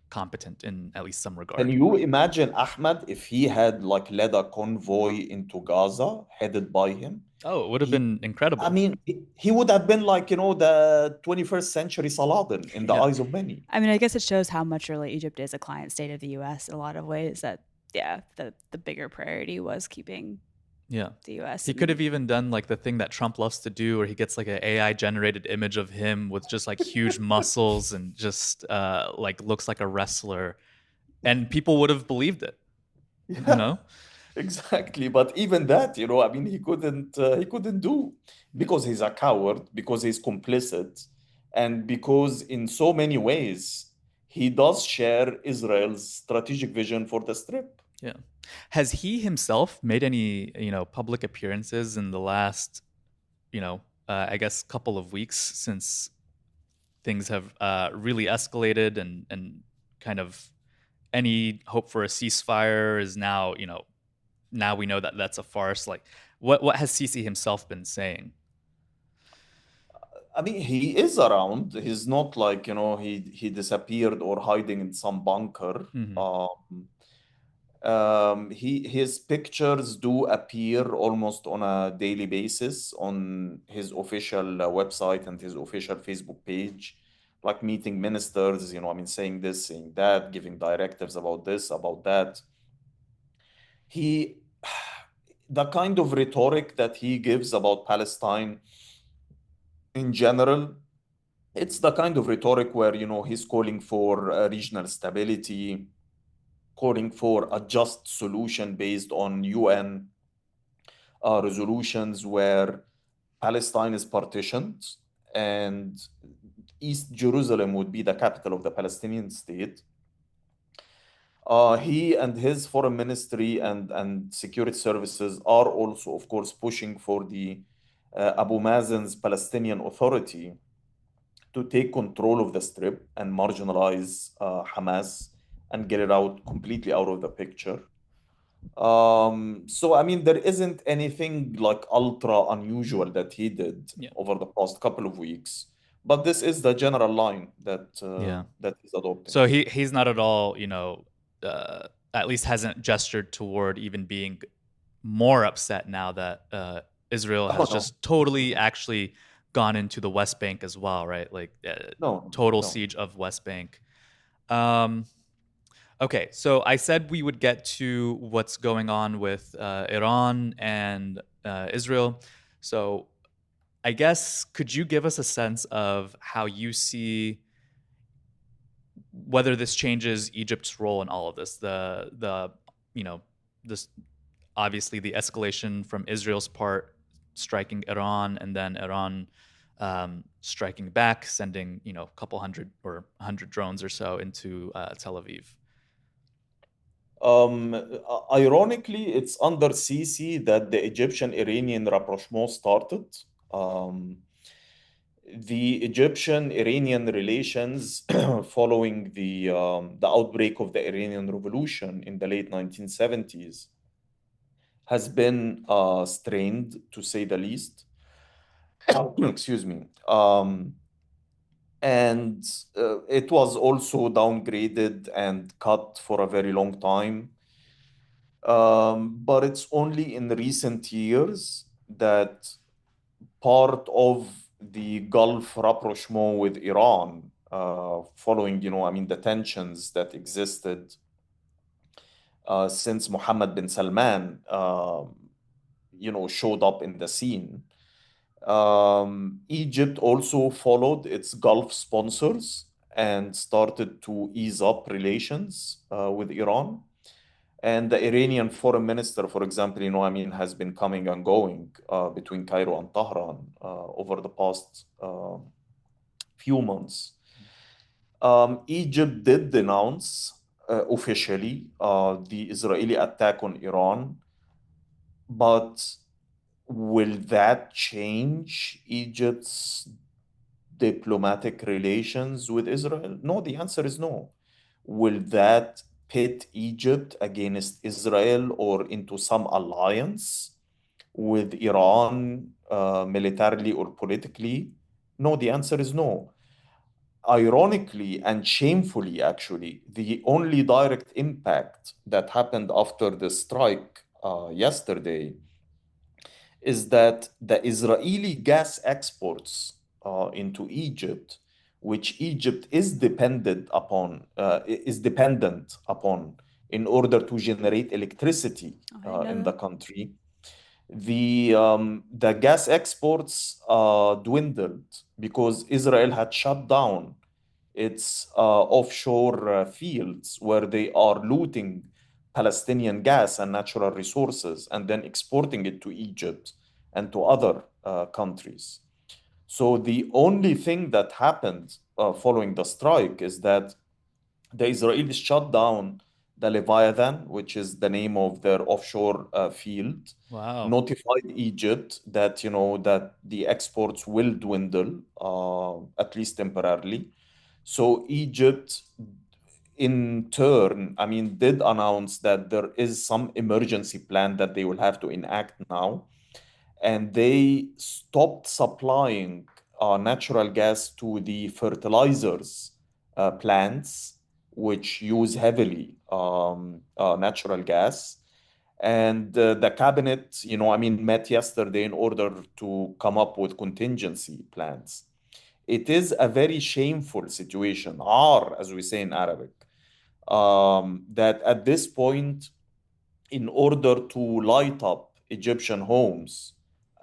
competent in at least some Can regard. you imagine Ahmed if he had like led a convoy into Gaza headed by him? Oh, it would have He, been I incredible. mean, he would have been like, the 21st century Saladin in the Yeah. eyes of many. I mean, I guess it shows how much really Egypt is a client state of the US in a lot of ways that, yeah, the bigger priority was keeping Yeah. the US. He could have even done like the thing that Trump loves to do, where he gets like an AI generated image of him with just like huge muscles and just like looks like a wrestler, and people would have believed it. You Yeah, know? exactly. But even that, I mean, he couldn't do Yeah. because he's a coward, because he's complicit, and because in so many ways he does share Israel's strategic vision for the strip. Yeah. Has he himself made any, public appearances in the last, I guess, couple of weeks since things have really escalated and kind of any hope for a ceasefire is now, now we know that that's a farce. Like, what has Sisi himself been saying? I mean, he is around. He's not like, he disappeared or hiding in some bunker. Hmm. His pictures do appear almost on a daily basis on his official website and his official Facebook page, like meeting ministers, I mean, saying this, saying that, giving directives about this, about that. He, the kind of rhetoric that he gives about Palestine in general, it's the kind of rhetoric where, he's calling for regional stability, calling for a just solution based on UN resolutions where Palestine is partitioned and East Jerusalem would be the capital of the Palestinian state. He and his foreign ministry and security services are also, of course, pushing for the Abu Mazen's Palestinian Authority to take control of the strip and marginalize Hamas and get it out completely out of the picture. So I mean, there isn't anything like ultra unusual that he did Yeah. over the past couple of weeks, but this is the general line that Yeah. that he's adopting. So he's not at all, at least hasn't gestured toward even being more upset now that Israel Oh has no, just totally actually gone into the West Bank as well, right? Like no, total no. siege of West Bank. Um, okay, so I said we would get to what's going on with Iran and Israel. So I guess could you give us a sense of how you see whether this changes Egypt's role in all of this? The this obviously the escalation from Israel's part, striking Iran, and then Iran striking back, sending a couple hundred or 100 drones or so into Tel Aviv. Um, Ironically, it's under Sisi that the Egyptian-Iranian rapprochement started. Um, the Egyptian-Iranian relations following the outbreak of the Iranian Revolution in the late 1970s has been strained, to say the least. Excuse me. And it was also downgraded and cut for a very long time. But it's only in recent years that part of the Gulf rapprochement with Iran, following, I mean, the tensions that existed since Mohammed bin Salman, showed up in the scene. Egypt also followed its Gulf sponsors and started to ease up relations with Iran. And the Iranian foreign minister, for example, I mean, has been coming and going between Cairo and Tehran over the past few months. Egypt did denounce officially the Israeli attack on Iran, but will that change Egypt's diplomatic relations with Israel? No, the answer is no. Will that pit Egypt against Israel or into some alliance with Iran, militarily or politically? No, the answer is no. Ironically and shamefully, actually, the only direct impact that happened after the strike yesterday is that the Israeli gas exports into Egypt, which Egypt is dependent upon in order to generate electricity Oh, I didn't in know the that. country, the gas exports dwindled because Israel had shut down its offshore fields where they are looting Palestinian gas and natural resources and then exporting it to Egypt and to other countries. So the only thing that happened following the strike is that the Israelis shut down the Leviathan, which is the name of their offshore field, Wow. notified Egypt that that the exports will dwindle, at least temporarily. So Egypt, in turn, I mean, did announce that there is some emergency plan that they will have to enact now, and they stopped supplying natural gas to the fertilizers plants, which use heavily natural gas. And the cabinet, I mean, met yesterday in order to come up with contingency plans. It is a very shameful situation, as we say in Arabic, that at this point, in order to light up Egyptian homes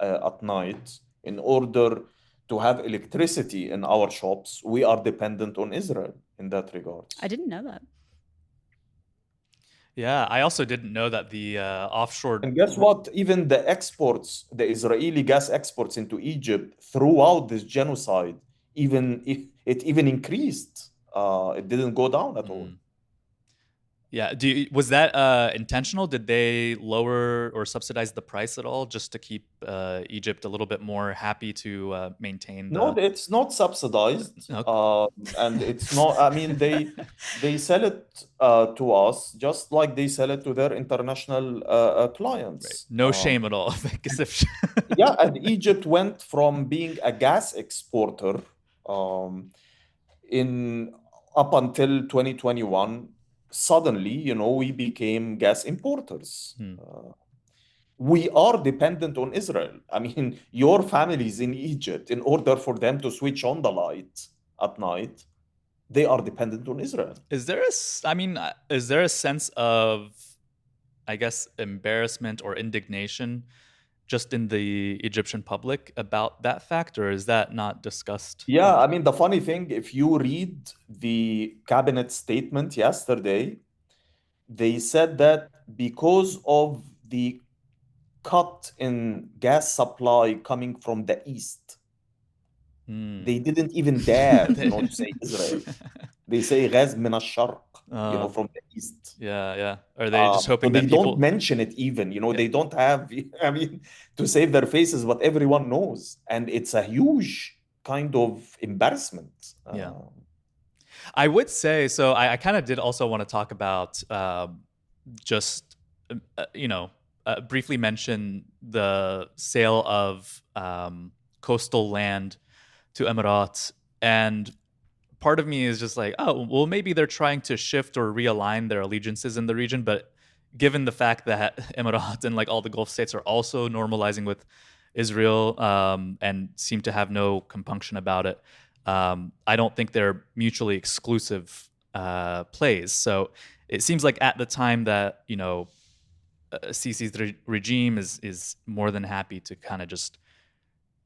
at night, in order to have electricity in our shops, we are dependent on Israel in that I regards. didn't know that. Yeah, I also didn't know that the offshore. And guess what? Even the exports, the Israeli gas exports into Egypt throughout this genocide, even if it even increased, it didn't go down at all. Mm. Yeah, was that intentional? Did they lower or subsidize the price at all just to keep Egypt a little bit more happy to maintain No, the? it's not subsidized, No. and it's not. I mean, they sell it to us just like they sell it to their international Right. clients. No shame at all. Because if Yeah, and Egypt went from being a gas exporter um, in up until 2021. Suddenly, we became gas importers. Hmm. We are dependent on Israel. I mean, your families in Egypt, in order for them to switch on the light at night, they are dependent on Israel. Is there I mean, is there a sense of, I guess, embarrassment or indignation just in the Egyptian public about that fact, or is that not discussed Yeah, I much? mean, the funny thing, if you read the cabinet statement yesterday, they said that because of the cut in gas supply coming from the east, They didn't even dare, to They- say Israel. They say غاز من الشرق, uh, from the east. yeah, yeah. Are they just So hoping they that don't people? mention it even, Yeah, they don't have, I mean, to save their faces, but everyone knows. And it's a huge kind of embarrassment. yeah. I would say so. I kind of did also want to talk about just you know briefly mention the sale of coastal land to Emirates, and part of me is just like, oh, well, maybe they're trying to shift or realign their allegiances in the region, but given the fact that Emirates and like all the Gulf states are also normalizing with Israel and seem to have no compunction about it, I don't think they're mutually exclusive plays. So it seems like at the time that Sisi's regime is more than happy to kind of just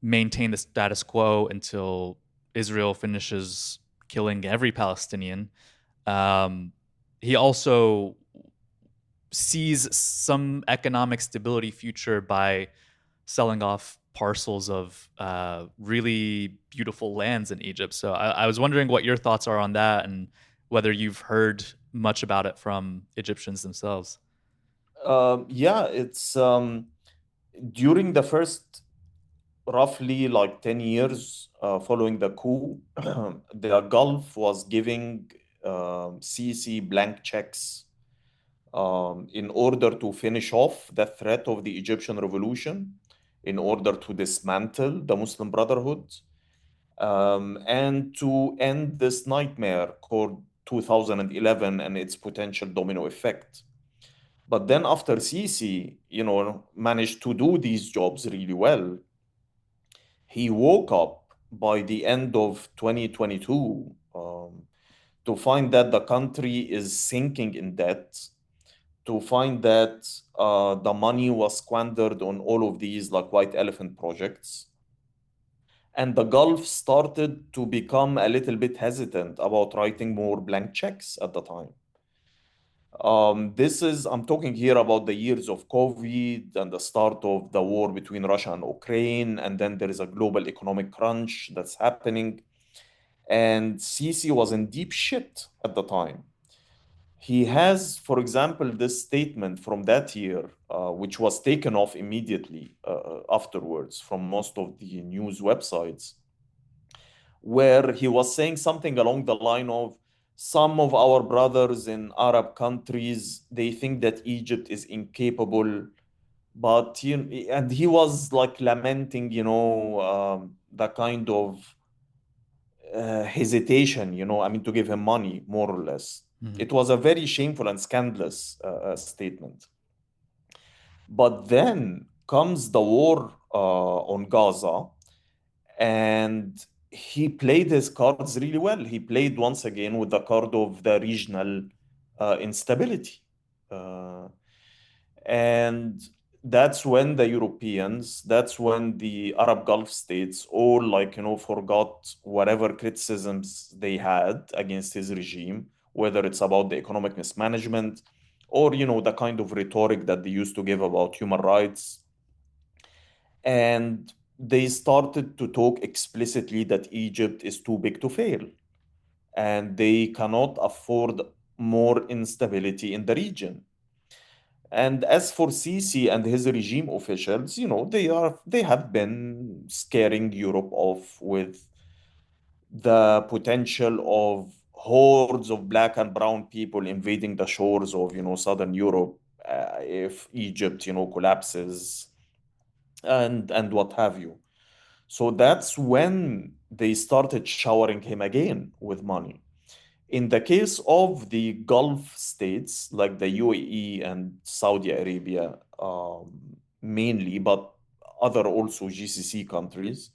maintain the status quo until Israel finishes killing every Palestinian. Um, he also sees some economic stability future by selling off parcels of really beautiful lands in Egypt. So I was wondering what your thoughts are on that and whether you've heard much about it from Egyptians themselves. Yeah, it's during the first roughly like 10 years following the coup, the Gulf was giving Sisi blank checks in order to finish off the threat of the Egyptian revolution, in order to dismantle the Muslim Brotherhood, and to end this nightmare called 2011 and its potential domino effect. But then after Sisi, managed to do these jobs really well, he woke up by the end of 2022 to find that the country is sinking in debt, to find that the money was squandered on all of these like white elephant projects. And the Gulf started to become a little bit hesitant about writing more blank checks at the time. I'm talking here about the years of COVID and the start of the war between Russia and Ukraine. And then there is a global economic crunch that's happening. And Sisi was in deep shit at the time. He has, for example, this statement from that year, which was taken off immediately afterwards from most of the news websites, where he was saying something along the line of, some of our brothers in Arab countries, they think that Egypt is incapable, but and he was like lamenting, the kind of hesitation, I mean, to give him money, more or less. Mhm. It was a very shameful and scandalous statement. But then comes the war on Gaza, and he played his cards really well. He played once again with the card of the regional instability. Uh, and that's when the Europeans, that's when the Arab Gulf states all like, forgot whatever criticisms they had against his regime, whether it's about the economic mismanagement or, the kind of rhetoric that they used to give about human rights. And they started to talk explicitly that Egypt is too big to fail and they cannot afford more instability in the region. And as for Sisi and his regime officials, they have been scaring Europe off with the potential of hordes of black and brown people invading the shores of, southern Europe if Egypt, collapses and what have you. So that's when they started showering him again with money. In the case of the Gulf states like the UAE and Saudi Arabia, mainly, but other also GCC countries,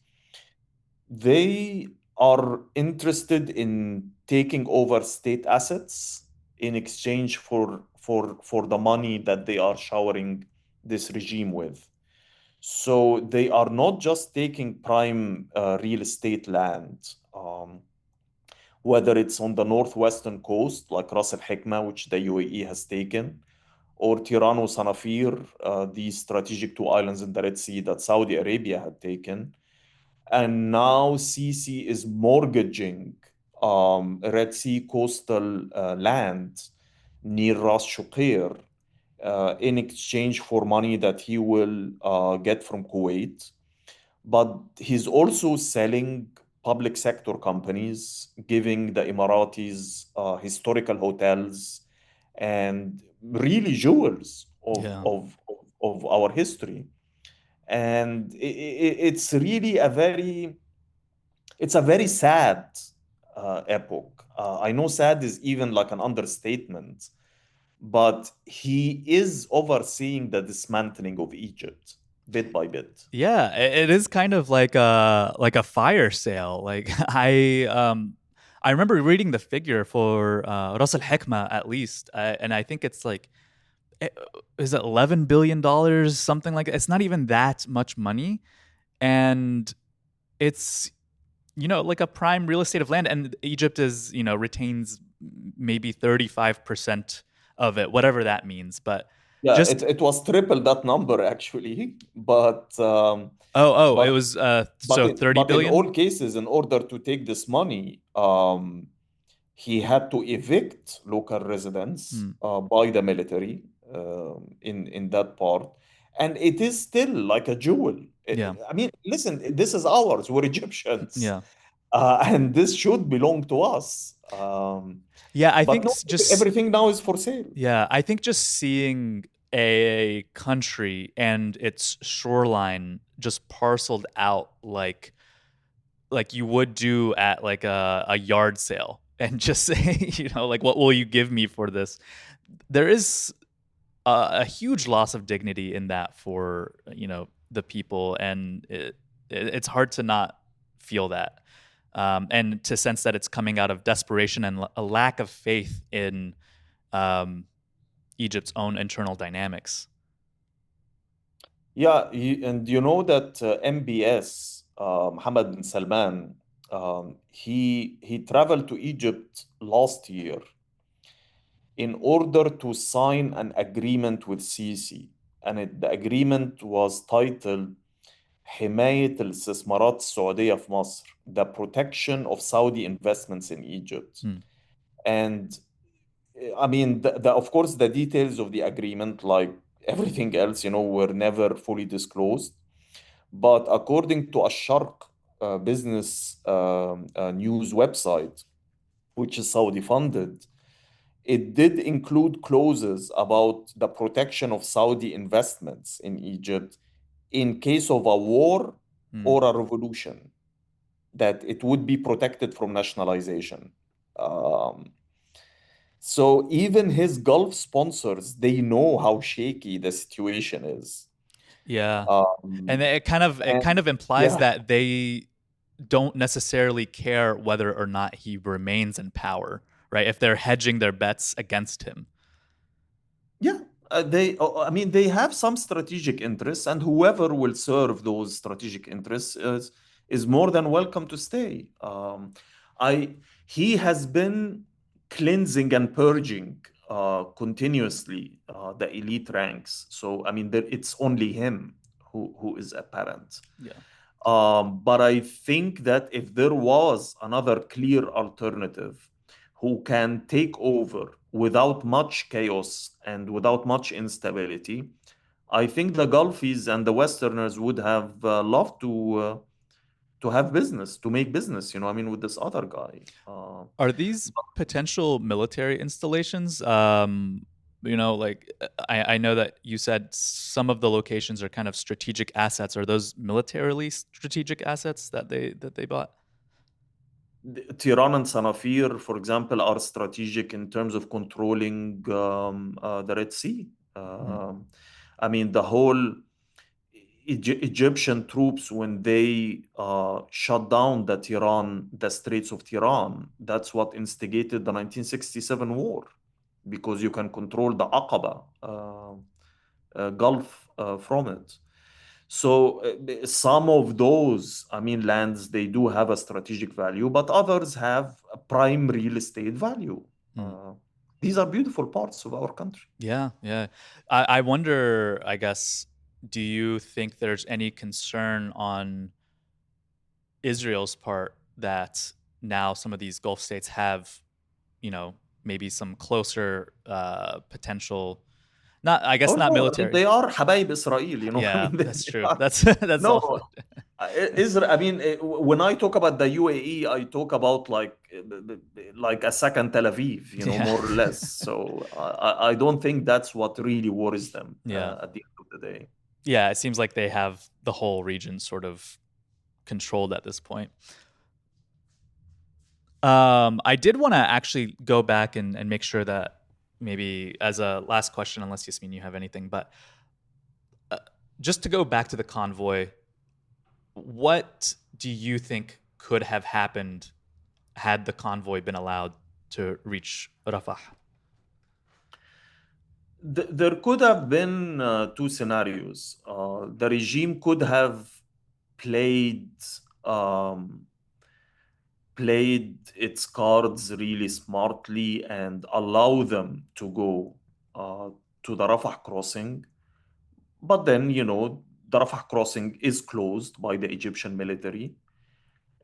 they are interested in taking over state assets in exchange for the money that they are showering this regime with. So they are not just taking prime real estate land, whether it's on the northwestern coast, like Ras Al Hikma, which the UAE has taken, or Tirano Sanafir, these strategic two islands in the Red Sea that Saudi Arabia had taken. And now Sisi is mortgaging Red Sea coastal land near Ras Shuqair in exchange for money that he will get from Kuwait. But he's also selling public sector companies, giving the Emiratis historical hotels and really jewels Yeah. of our history. And it's really it's a very sad epoch. I know sad is even like an understatement, but he is overseeing the dismantling of Egypt bit by bit. Yeah, it is kind of like a fire sale. Like I remember reading the figure for Ras Al Hikmah at least, and I think it's like eh, is it $11 billion, something like that. It's not even that much money, and it's like a prime real estate of land, and Egypt is retains maybe 35% of it, whatever that means. But Yeah, just it was triple that number actually, it but was so 30 but in billion. all cases, in order to take this money, he had to evict local residents Hmm. by the military in that part, and it is still like a jewel. Yeah. I mean, listen, this is ours. We're Egyptians, Yeah. and this should belong to us. Yeah, I But think no, just everything now is for sale. yeah, I think just seeing a country and its shoreline just parceled out like you would do at like a yard sale and just say, like what will you give me for this? There is a huge loss of dignity in that for, the people, and it's hard to not feel that. And to sense that it's coming out of desperation and a lack of faith in um, Egypt's own internal dynamics. Yeah, and you know that MBS, Mohammed bin Salman, he traveled to Egypt last year in order to sign an agreement with Sisi. And the agreement was titled حماية الاستثمارات السعودية في مصر, the protection of Saudi investments in Egypt. Hmm. And I mean, of course, the details of the agreement, like everything else, were never fully disclosed. But according to a Sharq business news website, which is Saudi funded, it did include clauses about the protection of Saudi investments in Egypt in case of a war Hmm. or a revolution, that it would be protected from nationalization. Um, so even his Gulf sponsors, they know how shaky the situation is. Yeah. And Um, it kind and of implies yeah, that they don't necessarily care whether or not he remains in power, right? If they're hedging their bets against him. yeah, I mean, they have some strategic interests, and whoever will serve those strategic interests is more than welcome to stay. I He has been cleansing and purging continuously the elite ranks. So I mean, it's only him who is apparent. Yeah. But I think that if there was another clear alternative who can take over without much chaos and without much instability, I think the Gulfies and the Westerners would have loved to have business, to make business. I mean, with this other guy. Are these potential military installations? Like I know that you said some of the locations are kind of strategic assets. Are those militarily strategic assets that they bought? Tehran and Sanafir, for example, are strategic in terms of controlling the Red Sea. Hmm. I mean, the whole Egyptian troops, when they shut down the Straits of Tehran, that's what instigated the 1967 war, because you can control the Aqaba Gulf from it. So some of those, I mean, lands, they do have a strategic value, but others have a prime real estate value. Hmm. Uh, these are beautiful parts of our country. Yeah, yeah. I wonder, I guess, do you think there's any concern on Israel's part that now some of these Gulf states have, maybe some closer potential. Not, I guess, Oh not no, I mean military. they are حبايب Israel, you know. I Yeah, mean that's they true. are. That's No, all. Israel. I mean, when I talk about the UAE, I talk about like a second Tel Aviv, you know, Yeah, more or less. So I don't think that's what really worries them yeah, at the end of the day. yeah. It seems like they have the whole region sort of controlled at this point. I did want to actually go back and make sure that maybe as a last question, unless Yasmin, you have anything, but uh, just to go back to the convoy, what do you think could have happened had the convoy been allowed to reach Rafah? There could have been two scenarios. The regime could have played um, played its cards really smartly and allow them to go uh, to the Rafah crossing. But then, you know, the Rafah crossing is closed by the Egyptian military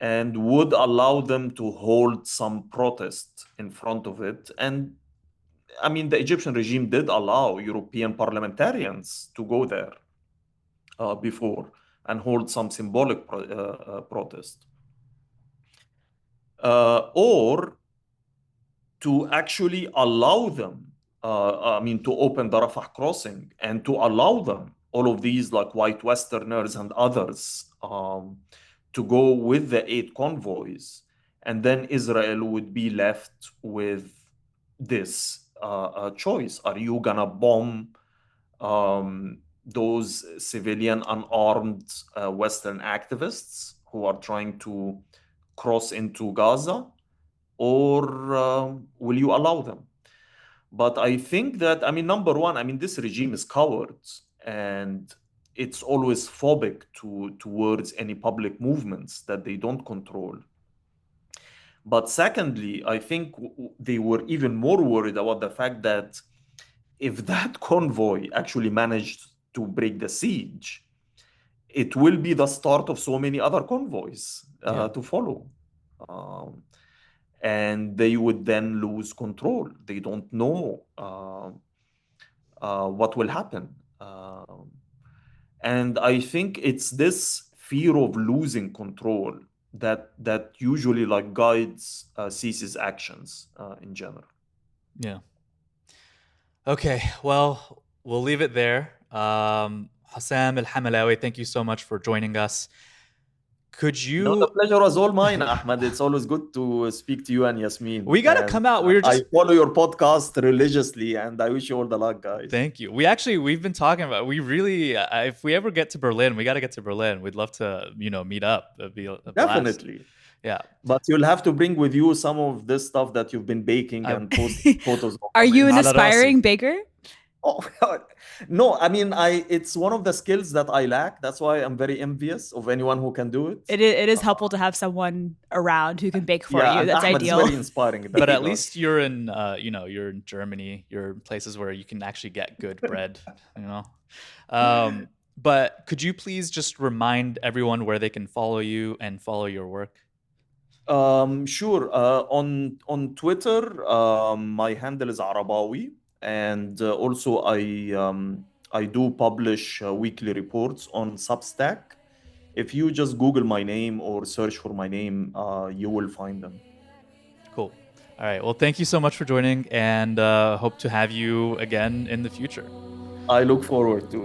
and would allow them to hold some protest in front of it. And I mean, the Egyptian regime did allow European parliamentarians to go there before and hold some symbolic protest. Or to actually allow them, to open the Rafah crossing and to allow them, all of these like white Westerners and others, to go with the 8 convoys. And then Israel would be left with this choice. Are you going to bomb those civilian unarmed Western activists who are trying to cross into Gaza? Or will you allow them? But I think that, I mean, number one, I mean, this regime is cowards and it's always phobic towards any public movements that they don't control. But secondly, I think they were even more worried about the fact that if that convoy actually managed to break the siege, it will be the start of so many other convoys Yeah. to follow. Um, and they would then lose control. They don't know what will happen. And I think it's this fear of losing control that usually like guides CIS's actions in general. Yeah. Okay. Well, we'll leave it there. Hossam el-Hamalawy, thank you so much for joining us. Could No, the you? pleasure was all mine, Ahmed. It's always good to speak to you and Yasmin. We gotta And come out. We were I just. follow your podcast religiously, and I wish you all the luck, guys. Thank you. We've been talking about. We really, if we ever get to Berlin, we got to get to Berlin. We'd love to, meet up. It'd be a blast. Definitely. Yeah. But you'll have to bring with you some of this stuff that you've been baking I, and posting photos of Are on you an Ala Instagram. aspiring baker? Oh, no, I mean, it's one of the skills that I lack. That's why I'm very envious of anyone who can do it. It is helpful to have someone around who can bake for Yeah, you. and That's Ahmed is ideal. very inspiring in that but at regard. least you're in, you're in Germany. You're in places where you can actually get good bread. But could you please just remind everyone where they can follow you and follow your work? Sure. On Twitter, my handle is Arabawi, and also I do publish weekly reports on Substack. If you just Google my name or search for my name, you will find them. Cool. All right. Well, thank you so much for joining, and hope to have you again in the future. I look forward to.